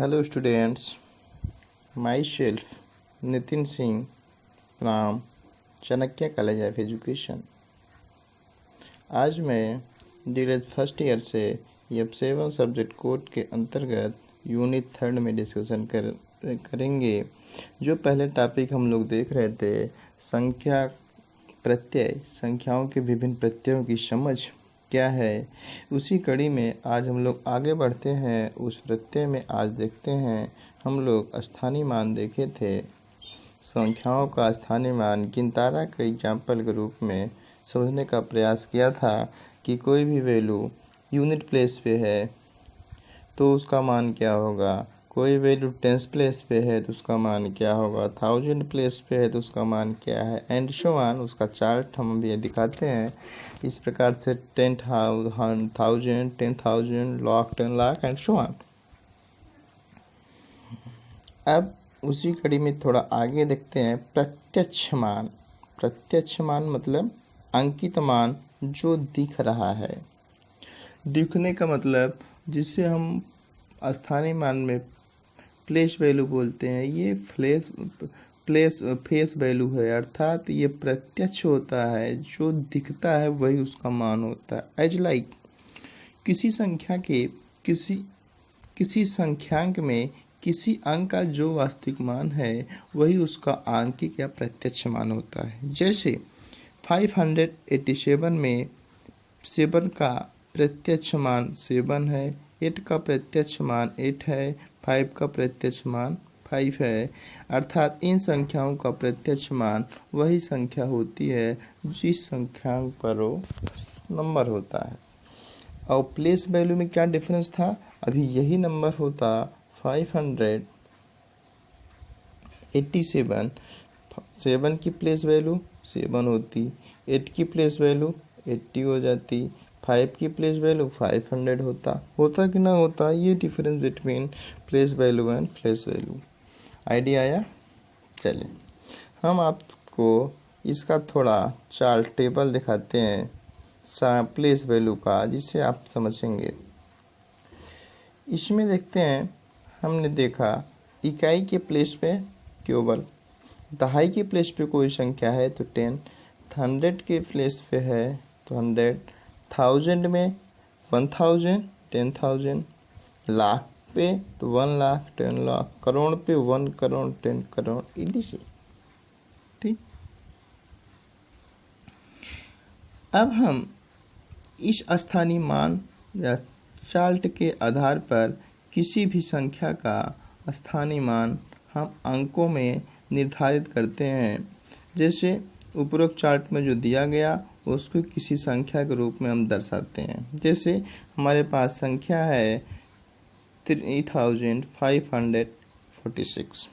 Hello students, myself Nitin Singh from Chanakya college of education. आज मैं DElEd first year से F7 subject code के अंतर्गत यूनिट 3 में डिस्कशन करेंगे। जो पहले टॉपिक हम लोग देख रहे थे संख्या प्रत्यय, संख्याओं के विभिन्न प्रत्ययों की समझ क्या है, उसी कड़ी में आज हम लोग आगे बढ़ते हैं। उस प्रत्यय में आज देखते हैं हम लोग स्थानीय मान देखे थे। संख्याओं का स्थानीय मान गिनतारा के एग्जाम्पल के रूप में समझने का प्रयास किया था कि कोई भी वैल्यू यूनिट प्लेस पे है तो उसका मान क्या होगा, कोई वैल्यू टेंस प्लेस पे है तो उसका मान क्या होगा, 1000 प्लेस पे है तो उसका मान क्या है, एंड सो ऑन। उसका चार्ट हम अभी दिखाते हैं। इस प्रकार से 10,000, 10,000, lakh, 10 lakh and so on. अब उसी कड़ी में थोड़ा आगे देखते हैं प्रत्यक्ष मान। प्रत्यक्ष मान मतलब अंकित मान जो दिख रहा है। दिखने का मतलब जिसे हम स्थानीय मान में प्लेस वैल्यू बोलते हैं, ये फेस वैल्यू है, अर्थात ये प्रत्यक्ष होता है। जो दिखता है वही उसका मान होता है। एज लाइक किसी संख्या के किसी संख्यांक में किसी अंक का जो वास्तविक मान है वही उसका आंकिक या प्रत्यक्ष मान होता है। जैसे 587 में 7 का प्रत्यक्ष मान 7 है, 8 का प्रत्यक्ष मान 8 है, 5 का प्रत्यक्ष मान 5 है। अर्थात इन संख्याओं का प्रत्यक्ष मान वही संख्या होती है जिस संख्यांक पर वो नंबर होता है। और प्लेस वैल्यू में क्या डिफरेंस था, अभी यही नंबर होता 587, 7 की प्लेस वैल्यू 7 होती, 8 की प्लेस वैल्यू 80 हो जाती, 5 की प्लेस वैल्यू 500 होता कि ना होता। ये difference between place value and place value. Idea आया? चलिए हम आपको इसका थोड़ा चार्ट टेबल दिखाते हैं प्लेस वैल्यू का, जिससे आप समझेंगे। इसमें देखते हैं, हमने देखा इकाई के प्लेस पे क्यूबल, दहाई के प्लेस पे कोई संख्या है तो 10, 100 के प्लेस पे है तो 100, 1000 में 1000, 10,000, लाख पे तो 1 लाख, 10 लाख, करोड़ पे 1 करोड़, 10 करोड़, इसी। ठीक, अब हम इस स्थानीय मान या चार्ट के आधार पर किसी भी संख्या का स्थानीय मान हम अंकों में निर्धारित करते हैं। जैसे उपरोक्त चार्ट में जो दिया गया उसको किसी संख्या के रूप में हम दर्शाते हैं। जैसे हमारे पास संख्या है 3546।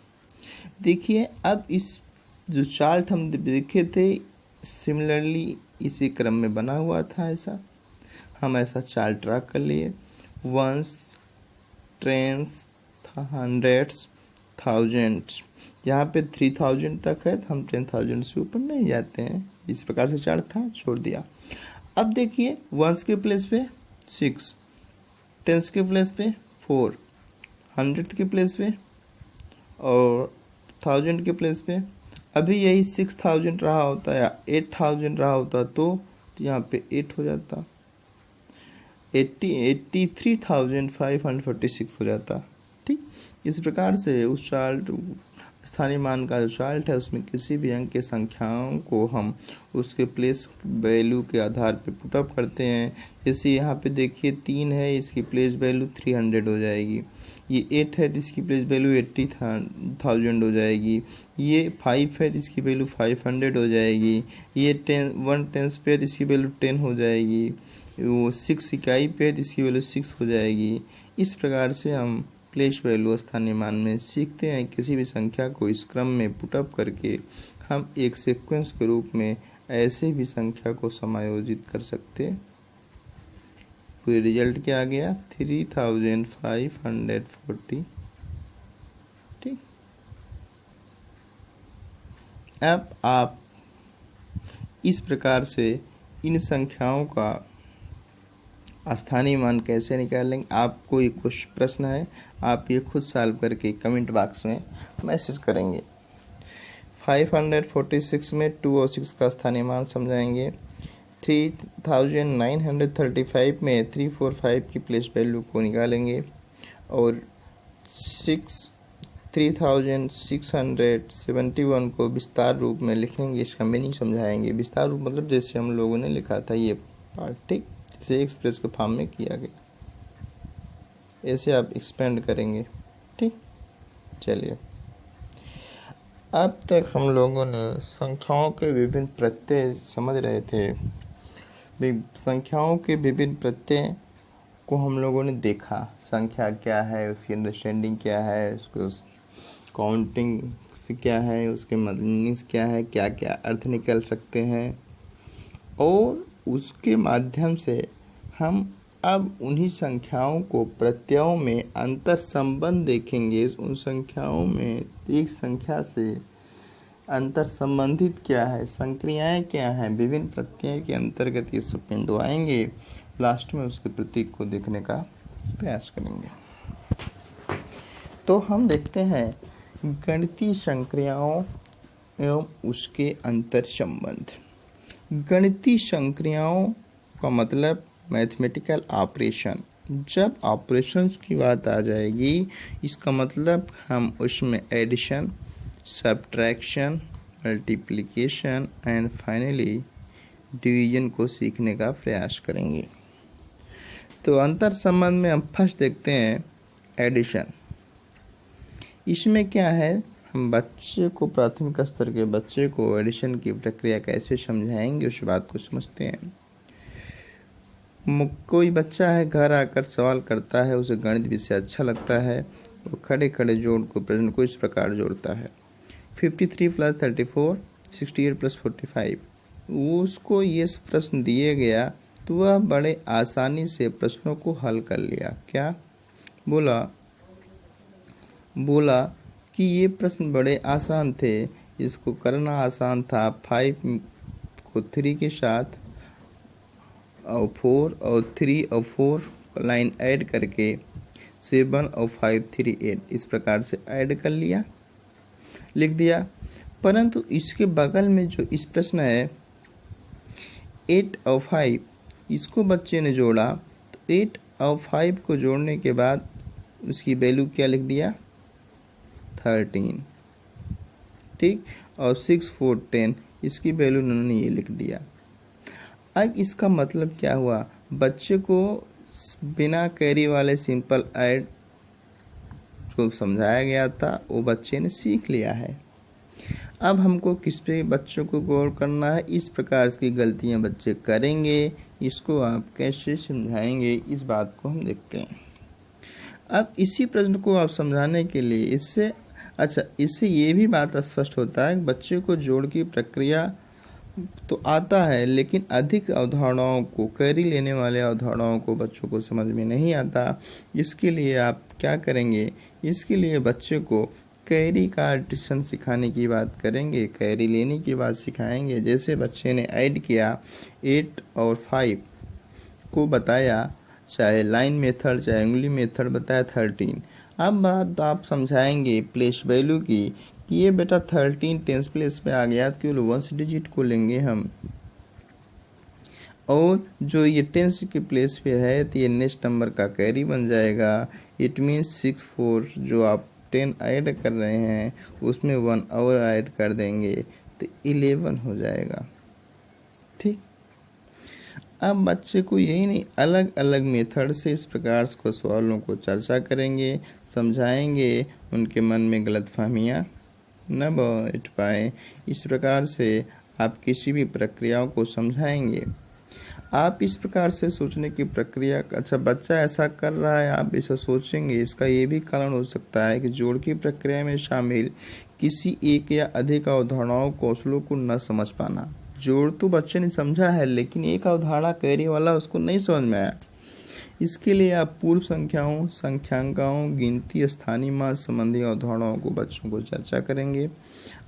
देखिए, अब इस जो चार्ट हम देखे थे सिमिलरली इसी क्रम में बना हुआ था। ऐसा हम ऐसा चार्ट ड्रा कर लिए, वंस, टेंस, हंड्रेड्स, थाउजेंड्स। यहाँ पे 3000 तक है तो हम 10,000 से ऊपर नहीं जाते हैं। इस प्रकार से चार्ट था, छोड़ दिया। अब देखिए, वंस के प्लेस पे 6, टेंस के प्लेस पे 4, 100 के प्लेस पे और 1000 के प्लेस पे। अभी यही 6000 रहा होता या 8000 रहा होता तो यहाँ पे 8 हो जाता, 83,546 हो जाता। ठीक, इस प्रकार से उस चार्ट स्थानीय मान का जो चार्ट है उसमें किसी भी अंक के संख्याओं को हम उसके प्लेस वैल्यू के आधार पर पुटअप करते हैं। जैसे यहाँ पे देखिए 3 है, इसकी प्लेस वैल्यू 300 हो जाएगी। ये 8 है तो इसकी प्लेस वैल्यू 80,000 हो जाएगी। ये 5 है तो इसकी वैल्यू 500 हो जाएगी। ये 1 टेंस पे है तो इसकी वैल्यू 10 हो जाएगी। वो 6 इकाई पे है तो इसकी वैल्यू 6 हो जाएगी। इस प्रकार से हम प्लेस वैल्यू स्थानीय मान में सीखते हैं। किसी भी संख्या को इस क्रम में पुटअप करके हम एक सीक्वेंस के रूप में ऐसे भी संख्या को समायोजित कर सकते हैं। फिर रिजल्ट क्या आ गया, 3540। ठीक, अब आप इस प्रकार से इन संख्याओं का स्थानीय मान कैसे निकालेंगे। आपको ये कुछ प्रश्न है, आप ये खुद सॉल्व करके कमेंट बॉक्स में मैसेज करेंगे। 546 में 2 और 6 का स्थानीय मान समझाएंगे। 3935 में 3, 4, 5 की प्लेस वैल्यू को निकालेंगे और 3671 को विस्तार रूप में लिखेंगे। इसका मीनिंग समझाएंगे। विस्तार रूप मतलब जैसे हम लोगों ने लिखा था ये पार्ट, ठीक, जैसे एक्सप्रेस के फॉर्म में किया गया, ऐसे आप एक्सपेंड करेंगे। ठीक, चलिए, अब तक हम लोगों ने संख्याओं के विभिन्न प्रत्यय समझ रहे थे। संख्याओं के विभिन्न प्रत्यय को हम लोगों ने देखा। संख्या क्या है, उसकी अंडरस्टैंडिंग क्या है, उसको काउंटिंग से क्या है, उसके मीनिंग्स क्या है, क्या क्या अर्थ निकल सकते हैं, और उसके माध्यम से हम अब उन्हीं संख्याओं को प्रत्ययों में अंतर संबंध देखेंगे। उन संख्याओं में एक संख्या से अंतर संबंधित क्या है, संक्रियाएं क्या हैं, विभिन्न प्रत्यय के अंतर्गत ये सब बिंदु आएंगे। लास्ट में उसके प्रतीक को देखने का प्रयास करेंगे। तो हम देखते हैं गणितीय संक्रियाओं एवं उसके अंतर संबंध। गणितीय संक्रियाओं का मतलब मैथमेटिकल ऑपरेशन। जब ऑपरेशंस की बात आ जाएगी, इसका मतलब हम उसमें addition, subtraction, multiplication and finally division को सीखने का प्रयास करेंगे। तो अंतर संबंध में हम फर्स्ट देखते हैं एडिशन। इसमें क्या है, हम बच्चे को, प्राथमिक स्तर के बच्चे को एडिशन की प्रक्रिया कैसे समझाएंगे, उस बात को समझते हैं। कोई बच्चा है, घर आकर सवाल करता है, उसे गणित विषय अच्छा लगता है, वो खड़े खड़े जोड़ को, प्रश्न को इस प्रकार जोड़ता है 53 + 34, 68 + 45। उसको ये प्रश्न दिए गया तो वह बड़े आसानी से प्रश्नों को हल कर लिया। क्या बोला कि ये प्रश्न बड़े आसान थे, इसको करना आसान था। 5 को 3 के साथ और 4 और 3 और 4 लाइन ऐड करके 7 और 5, 3, 8 इस प्रकार से ऐड कर लिया, लिख दिया। परंतु इसके बगल में जो इस प्रश्न है 8 और 5, इसको बच्चे ने जोड़ा तो 8 और 5 को जोड़ने के बाद उसकी वैल्यू क्या लिख दिया, 13। ठीक, और 6, 4, 10 इसकी वैल्यू उन्होंने ये लिख दिया। अब इसका मतलब क्या हुआ, बच्चे को बिना कैरी वाले सिंपल ऐड जो समझाया गया था वो बच्चे ने सीख लिया है। अब हमको किस पे बच्चों को गौर करना है, इस प्रकार की गलतियां बच्चे करेंगे, इसको आप कैसे समझाएंगे, इस बात को हम देखते हैं। अब इसी प्रश्न को आप समझाने के लिए इससे ये भी बात स्पष्ट होता है, बच्चे को जोड़ की प्रक्रिया तो आता है, लेकिन अधिक अवधारणाओं को, कैरी लेने वाले अवधारणाओं को बच्चों को समझ में नहीं आता। इसके लिए आप क्या करेंगे, इसके लिए बच्चे को कैरी का एडिशन सिखाने की बात करेंगे, कैरी लेने की बात सिखाएंगे। जैसे बच्चे ने ऐड किया 8 और 5 को बताया, चाहे लाइन मेथड चाहे उंगली मेथड बताया 13। अब बात आप समझाएंगे प्लेस वैल्यू की कि ये बेटा 13 टेंस प्लेस में आ गया, तो केवल 1 डिजिट को लेंगे हम, और जो ये टेंस की प्लेस पे है तो ये नेक्स्ट नंबर का कैरी बन जाएगा। इट मीन्स 6, 4 जो आप 10 ऐड कर रहे हैं उसमें 1 और ऐड कर देंगे तो 11 हो जाएगा। ठीक, अब बच्चे को यही नहीं, अलग अलग मेथड से इस प्रकार को सवालों को चर्चा करेंगे, समझाएंगे, उनके मन में गलतफहमियां न बैठ पाए। इस प्रकार से आप किसी भी प्रक्रियाओं को समझाएंगे। आप इस प्रकार से सोचने की प्रक्रिया, अच्छा बच्चा ऐसा कर रहा है, आप ऐसा सोचेंगे, इसका ये भी कारण हो सकता है कि जोड़ की प्रक्रिया में शामिल किसी एक या अधिक अवधारणाओं कौशलों को न समझ पाना। जोड़ तो बच्चे ने समझा है, लेकिन एक अवधारणा कैरी वाला उसको नहीं समझ में आया। इसके लिए आप पूर्व संख्याओं, संख्यांकों, गिनती, स्थानीय मान संबंधी अवधारणाओं को बच्चों को चर्चा करेंगे।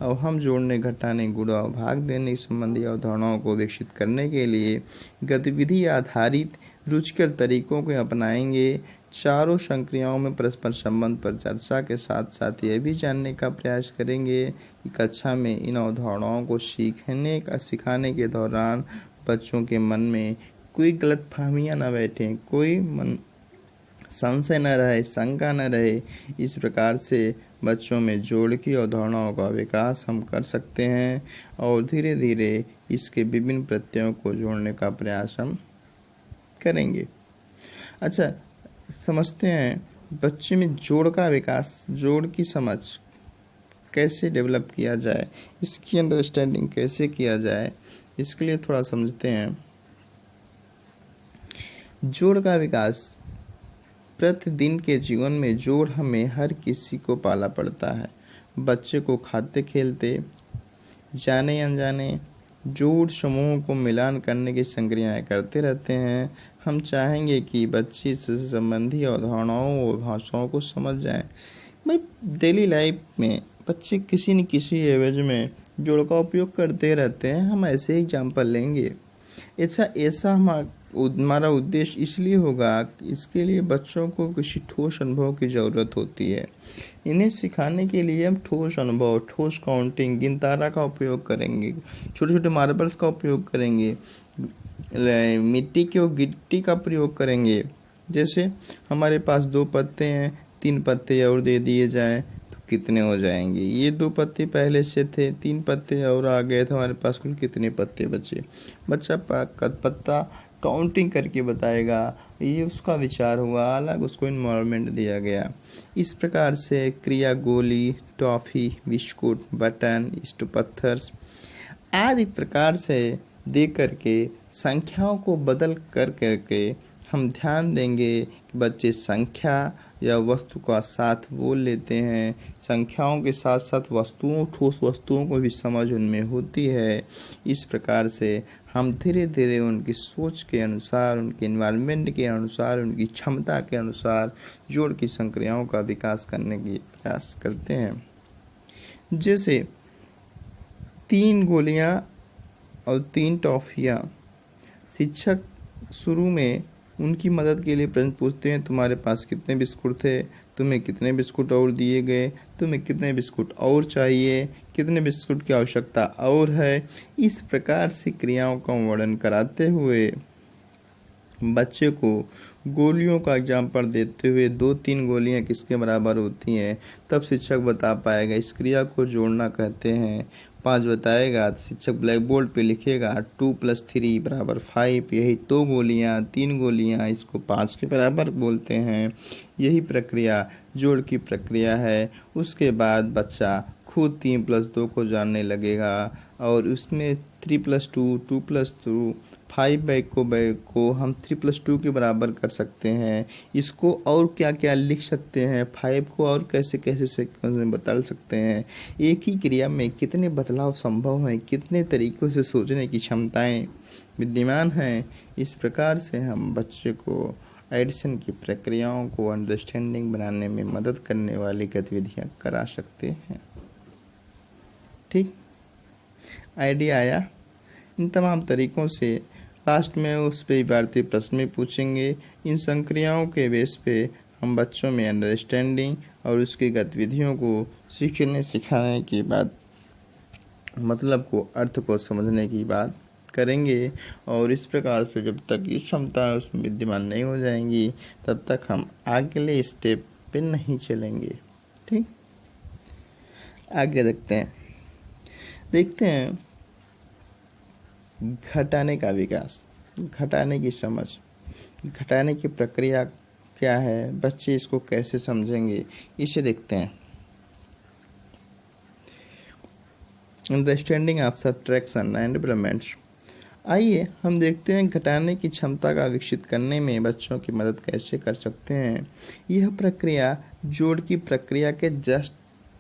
और हम जोड़ने, घटाने, गुणा और भाग देने संबंधी अवधारणाओं को विकसित करने के लिए गतिविधि आधारित रुचिकर तरीकों को अपनाएंगे। चारों संक्रियाओं में परस्पर संबंध पर चर्चा के साथ साथ यह भी जानने का प्रयास करेंगे कि कक्षा में इन अवधारणाओं को सिखाने के दौरान बच्चों के मन में कोई गलतफहमियां न बैठे, कोई संशय न रहे, शंका न रहे। इस प्रकार से बच्चों में जोड़ की अवधारणाओं का विकास हम कर सकते हैं और धीरे धीरे इसके विभिन्न प्रत्ययों को जोड़ने का प्रयास हम करेंगे। अच्छा, समझते हैं बच्चे में जोड़ का विकास, जोड़ की समझ कैसे डेवलप किया जाए, इसकी अंडरस्टैंडिंग कैसे किया जाए, इसके लिए थोड़ा समझते हैं। जोड़ का विकास, प्रतिदिन के जीवन में जोड़ हमें हर किसी को पाला पड़ता है। बच्चे को खाते खेलते, जाने अनजाने जोड़ समूहों को मिलान करने की संक्रियाएं करते रहते हैं। हम चाहेंगे कि बच्चे इससे संबंधी अवधारणाओं और भाषाओं को समझ जाएं। भाई डेली लाइफ में बच्चे किसी न किसी एवज में जोड़ का उपयोग करते रहते हैं। हम ऐसे एग्जाम्पल लेंगे। ऐसा हमारा उद्देश्य इसलिए होगा कि इसके लिए बच्चों को किसी ठोस अनुभव की ज़रूरत होती है। इन्हें सिखाने के लिए हम ठोस अनुभव, ठोस काउंटिंग, गिनतारा का उपयोग करेंगे, छोटे छोटे मार्बल्स का उपयोग करेंगे, मिट्टी के गिट्टी का प्रयोग करेंगे। जैसे हमारे पास 2 पत्ते हैं, 3 पत्ते और दे दिए जाएं तो कितने हो जाएंगे। ये 2 पत्ते पहले से थे, 3 पत्ते और आ गए तो हमारे पास कुल कितने पत्ते बचे। बच्चा पत्ता काउंटिंग करके बताएगा। ये उसका विचार हुआ, अलग उसको इन्वॉल्वमेंट दिया गया। इस प्रकार से क्रिया गोली, टॉफ़ी, बिस्कुट, बटन, इष्ट पत्थर्स आदि प्रकार से दे करके संख्याओं को बदल कर करके हम ध्यान देंगे कि बच्चे संख्या या वस्तु का साथ बोल लेते हैं। संख्याओं के साथ साथ वस्तुओं, ठोस वस्तुओं को भी समझ उनमें होती है। इस प्रकार से हम धीरे धीरे उनकी सोच के अनुसार, उनके एनवायरनमेंट के अनुसार, उनकी क्षमता के अनुसार जोड़ की संक्रियाओं का विकास करने की प्रयास करते हैं। जैसे 3 गोलियां और 3 टॉफियां। शिक्षक शुरू में उनकी मदद के लिए प्रश्न पूछते हैं, तुम्हारे पास कितने बिस्कुट थे, तुम्हें कितने बिस्कुट और दिए गए, तुम्हें कितने बिस्कुट और चाहिए, कितने बिस्कुट की आवश्यकता और है। इस प्रकार से क्रियाओं का वर्णन कराते हुए बच्चे को गोलियों का एग्जाम्पल देते हुए 2-3 गोलियां किसके बराबर होती हैं तब शिक्षक बता पाएगा। इस क्रिया को जोड़ना कहते हैं। 5 बताएगा तो शिक्षक ब्लैक बोर्ड पे लिखेगा 2 + 3 = 5। यही 2 गोलियां, 3 गोलियां, इसको 5 के बराबर बोलते हैं। यही प्रक्रिया जोड़ की प्रक्रिया है। उसके बाद बच्चा खुद 3 + 2 को जानने लगेगा और उसमें 3 + 2, 2 + 2, 5 को हम 3 + 2 के बराबर कर सकते हैं। इसको और क्या क्या लिख सकते हैं, 5 को और कैसे कैसे सीक्वेंस में बदल सकते हैं। एक ही क्रिया में कितने बदलाव संभव हैं, कितने तरीक़ों से सोचने की क्षमताएं विद्यमान हैं। इस प्रकार से हम बच्चे को एडिशन की प्रक्रियाओं को अंडरस्टैंडिंग बनाने में मदद करने वाली गतिविधियां करा सकते हैं। ठीक, आइडिया आया। इन तमाम तरीक़ों से लास्ट में उस पे भारतीय प्रश्न में पूछेंगे। इन संक्रियाओं के बेस पे हम बच्चों में अंडरस्टैंडिंग और उसकी गतिविधियों को सीखने सिखाने की बात, मतलब को, अर्थ को समझने की बात करेंगे। और इस प्रकार से जब तक ये क्षमता उसमें विद्यमान नहीं हो जाएंगी तब तक हम अगले स्टेप पे नहीं चलेंगे। ठीक, आगे देखते हैं घटाने का विकास, घटाने की समझ, घटाने की प्रक्रिया क्या है, बच्चे इसको कैसे समझेंगे, इसे देखते हैं। Understanding of subtraction and implements. आइए हम देखते हैं घटाने की क्षमता का विकसित करने में बच्चों की मदद कैसे कर सकते हैं। यह प्रक्रिया जोड़ की प्रक्रिया के जस्ट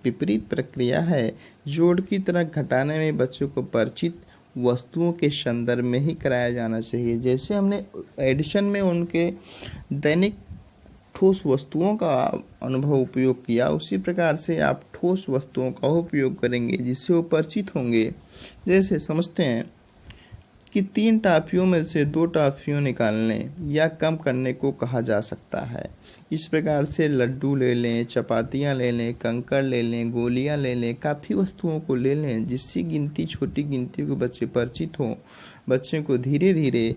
विपरीत प्रक्रिया है। जोड़ की तरह घटाने में बच्चों को परिचित वस्तुओं के संदर्भ में ही कराया जाना चाहिए। जैसे हमने एडिशन में उनके दैनिक ठोस वस्तुओं का अनुभव उपयोग किया, उसी प्रकार से आप ठोस वस्तुओं का उपयोग करेंगे जिससे वो परिचित होंगे। जैसे समझते हैं कि 3 टॉफियों में से 2 टॉफियों निकालने या कम करने को कहा जा सकता है। इस प्रकार से लड्डू ले लें, चपातियाँ ले लें, कंकड़ ले लें, गोलियाँ ले लें, काफ़ी वस्तुओं को ले लें जिससे गिनती, छोटी गिनती को बच्चे परिचित हों। बच्चे को धीरे धीरे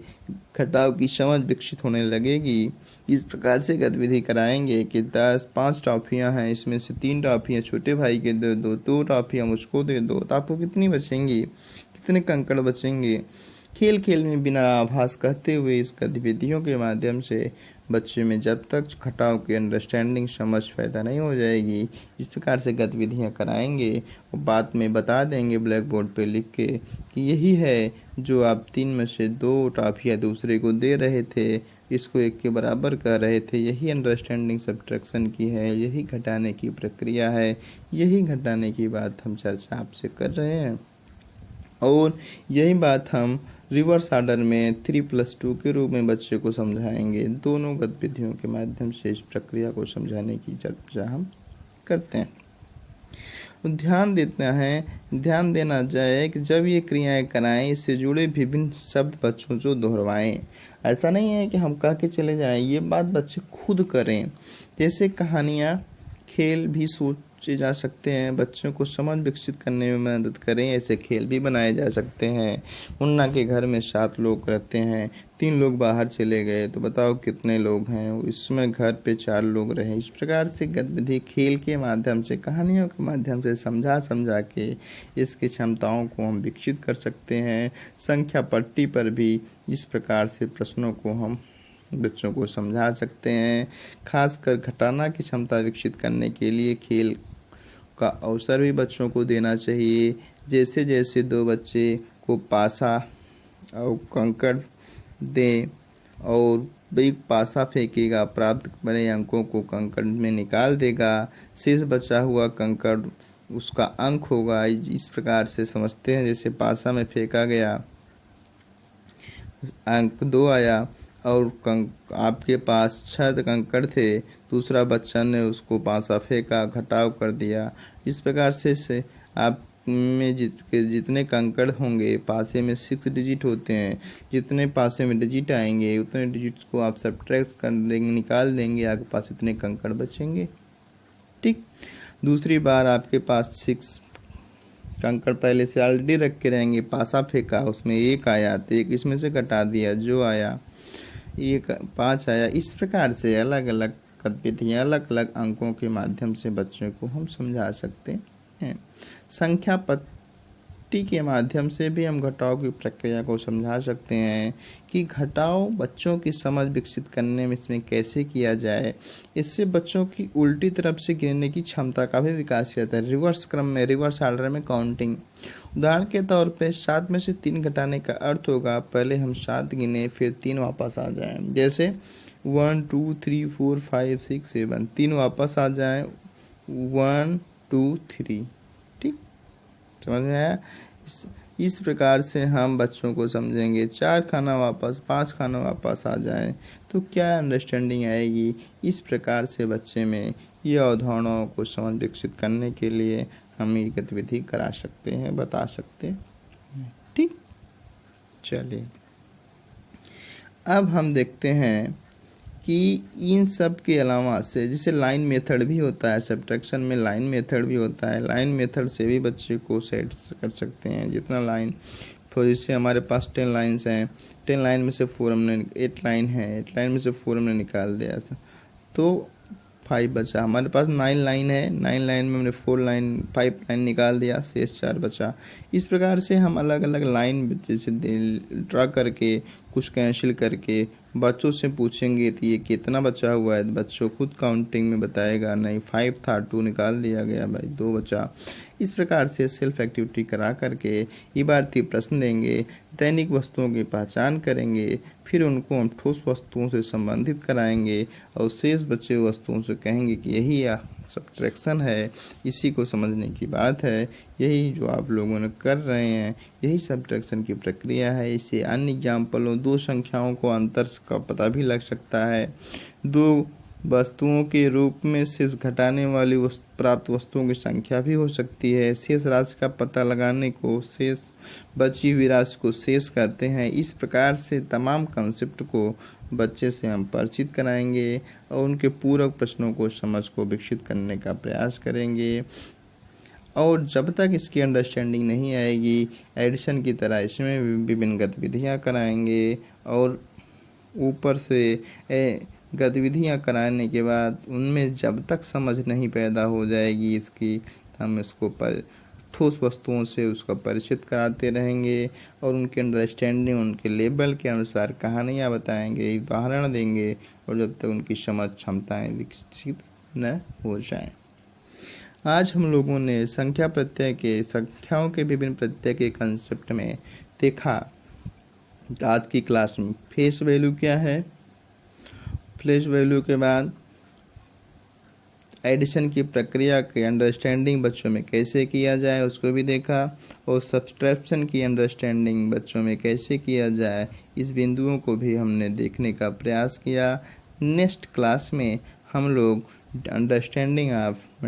घटाव की समझ विकसित होने लगेगी। इस प्रकार से गतिविधि कराएंगे कि 5 टॉफियाँ हैं, इसमें से 3 टॉफियाँ छोटे भाई के दे दो, 2 टॉफियाँ मुझको दे दो, तो आपको कितनी बचेंगी, कितने कंकड़ बचेंगे। खेल खेल में बिना आभास कहते हुए इस गतिविधियों के माध्यम से बच्चे में जब तक घटाव की अंडरस्टैंडिंग, समझ पैदा नहीं हो जाएगी, इस प्रकार से गतिविधियां कराएंगे और बाद में बता देंगे ब्लैक बोर्ड पे लिख के कि यही है जो आप 3 में से 2 टॉफियाँ दूसरे को दे रहे थे, इसको 1 के बराबर कर रहे थे, यही अंडरस्टैंडिंग सब्ट्रैक्शन की है, यही घटाने की प्रक्रिया है, यही घटाने की बात हम चर्चा आपसे कर रहे हैं। और यही बात हम रिवर्स ऑर्डर में 3+2 के रूप में बच्चे को समझाएंगे। दोनों गतिविधियों के माध्यम से इस प्रक्रिया को समझाने की चर्चा हम करते हैं। ध्यान देना जाए कि जब ये क्रियाएं कराएं, इससे जुड़े विभिन्न शब्द बच्चों को दोहराएं। ऐसा नहीं है कि हम कह के चले जाएं, ये बात बच्चे खुद करें। जैसे कहानियाँ, खेल भी सोचे जा सकते हैं, बच्चों को समझ विकसित करने में मदद करें। ऐसे खेल भी बनाए जा सकते हैं। मुन्ना के घर में 7 लोग रहते हैं, 3 लोग बाहर चले गए, तो बताओ कितने लोग हैं। इसमें घर पे 4 लोग रहे। इस प्रकार से गतिविधि खेल के माध्यम से, कहानियों के माध्यम से समझा के इसकी क्षमताओं को हम विकसित कर सकते हैं। संख्या पट्टी पर भी इस प्रकार से प्रश्नों को हम बच्चों को समझा सकते हैं। खासकर घटाना की क्षमता विकसित करने के लिए खेल का अवसर भी बच्चों को देना चाहिए। जैसे जैसे 2 बच्चे को पासा और कंकड़ दें और एक पासा फेंकेगा, प्राप्त बने अंकों को कंकड़ में निकाल देगा, शेष बचा हुआ कंकड़ उसका अंक होगा। इस प्रकार से समझते हैं। जैसे पासा में फेंका गया, अंक 2 आया और आपके पास 6 कंकड़ थे, दूसरा बच्चा ने उसको पासा फेंका, घटाव कर दिया। इस प्रकार से आप में जितने कंकड़ होंगे, पासे में 6 डिजिट होते हैं, जितने पासे में डिजिट आएंगे उतने डिजिट्स को आप सब्ट्रैक्ट कर देंगे, निकाल देंगे, आपके पास इतने कंकड़ बचेंगे। ठीक। दूसरी बार आपके पास 6 कंकड़ पहले से ऑलरेडी रख के रहेंगे, पासा फेंका, उसमें 1 आया तो 1 इसमें से घटा दिया, जो आया 5 आया। इस प्रकार से अलग अलग गतिविधियाँ, अलग अलग अंकों के माध्यम से बच्चों को हम समझा सकते हैं। संख्या पट्टी के माध्यम से भी हम घटाव की प्रक्रिया को समझा सकते हैं कि घटाव बच्चों की समझ विकसित करने में इसमें कैसे किया जाए। इससे बच्चों की उल्टी तरफ से गिनने की क्षमता का भी विकास किया जाता है। रिवर्स क्रम में, रिवर्स ऑर्डर में काउंटिंग। उदाहरण के तौर पे 7 में से 3 घटाने का अर्थ होगा पहले हम 7 गिने, फिर 3 वापस आ जाएं। जैसे 1 2 3 4 5 6 7, 3 वापस आ जाएं, 1 2 3। ठीक, समझ में आया। इस प्रकार से हम बच्चों को समझेंगे। 4 खाना वापस, 5 खाना वापस आ जाएं तो क्या अंडरस्टैंडिंग आएगी। इस प्रकार से बच्चे में ये अवधारणाओं को समझ विकसित करने के लिए हम ये गतिविधि करा सकते हैं, बता सकते हैं। ठीक, चलिए अब हम देखते हैं कि इन सब के अलावा से जैसे लाइन मेथड भी होता है, सब्ट्रैक्शन में लाइन मेथड भी होता है। लाइन मेथड से भी बच्चे को सेट कर सकते हैं। जितना लाइन, जैसे हमारे पास 10 लाइन्स हैं, 10 लाइन में से 4 हमने 8 लाइन है, 8 लाइन में से 4 हमने निकाल दिया था तो 5 बचा। हमारे पास 9 लाइन है, 9 लाइन में हमने 5 लाइन निकाल दिया, शेष 4 बचा। इस प्रकार से हम अलग अलग लाइन जैसे ड्रा करके, कुछ कैंसिल करके बच्चों से पूछेंगे तो ये कितना बचा हुआ है, बच्चों खुद काउंटिंग में बताएगा, नहीं 5 था 2 निकाल दिया गया, भाई 2 बचा। इस प्रकार से सेल्फ एक्टिविटी करा करके इबारती प्रश्न देंगे, दैनिक वस्तुओं की पहचान करेंगे, फिर उनको हम ठोस वस्तुओं से संबंधित कराएंगे और शेष बचे वस्तुओं से कहेंगे कि यही सब्ट्रैक्शन है, इसी को समझने की बात है, यही जो आप लोगों ने कर रहे हैं यही सब्ट्रैक्शन की प्रक्रिया है। इसे अन्य एग्जाम्पलों 2 संख्याओं को अंतर का पता भी लग सकता है। 2 वस्तुओं के रूप में शेष घटाने वाली प्राप्त वस्तुओं की संख्या भी हो सकती है। शेष राशि का पता लगाने को शेष बची हुई राशि को शेष कहते हैं। इस प्रकार से तमाम कंसेप्ट को बच्चे से हम परिचित कराएंगे और उनके पूरक प्रश्नों को समझ को विकसित करने का प्रयास करेंगे। और जब तक इसकी अंडरस्टैंडिंग नहीं आएगी, एडिशन की तरह इसमें विभिन्न गतिविधियाँ कराएंगे और ऊपर से गतिविधियाँ कराने के बाद उनमें जब तक समझ नहीं पैदा हो जाएगी इसकी, हम इसको ठोस वस्तुओं से उसका परिचित कराते रहेंगे और उनके अंडरस्टैंडिंग, उनके लेवल के अनुसार कहानियाँ बताएंगे, उदाहरण देंगे और जब तक उनकी समझ क्षमताएँ विकसित न हो जाएं। आज हम लोगों ने संख्याओं के विभिन्न प्रत्यय के कंसेप्ट में देखा। आज की क्लास में फेस वैल्यू क्या है, फेस वैल्यू के बाद एडिशन की प्रक्रिया के अंडरस्टैंडिंग बच्चों में कैसे किया जाए उसको भी देखा और सब्सट्रैक्शन की अंडरस्टैंडिंग बच्चों में कैसे किया जाए, इस बिंदुओं को भी हमने देखने का प्रयास किया। नेक्स्ट क्लास में हम लोग अंडरस्टैंडिंग ऑफ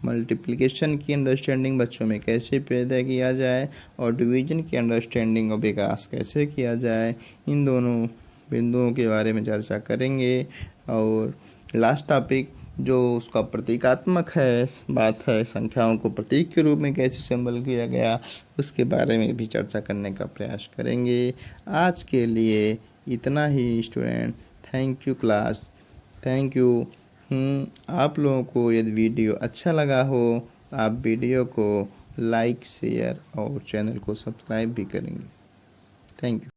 मल्टीप्लिकेशन की अंडरस्टैंडिंग बच्चों में कैसे पैदा किया जाए और डिवीजन की अंडरस्टैंडिंग और विकास कैसे किया जाए, इन दोनों बिंदुओं के बारे में चर्चा करेंगे। और लास्ट टॉपिक जो उसका प्रतीकात्मक बात है, संख्याओं को प्रतीक के रूप में कैसे सिंबल किया गया, उसके बारे में भी चर्चा करने का प्रयास करेंगे। आज के लिए इतना ही student. Thank you class, thank you. आप लोगों को यदि वीडियो अच्छा लगा हो, आप वीडियो को लाइक, शेयर और चैनल को सब्सक्राइब भी करेंगे। Thank you.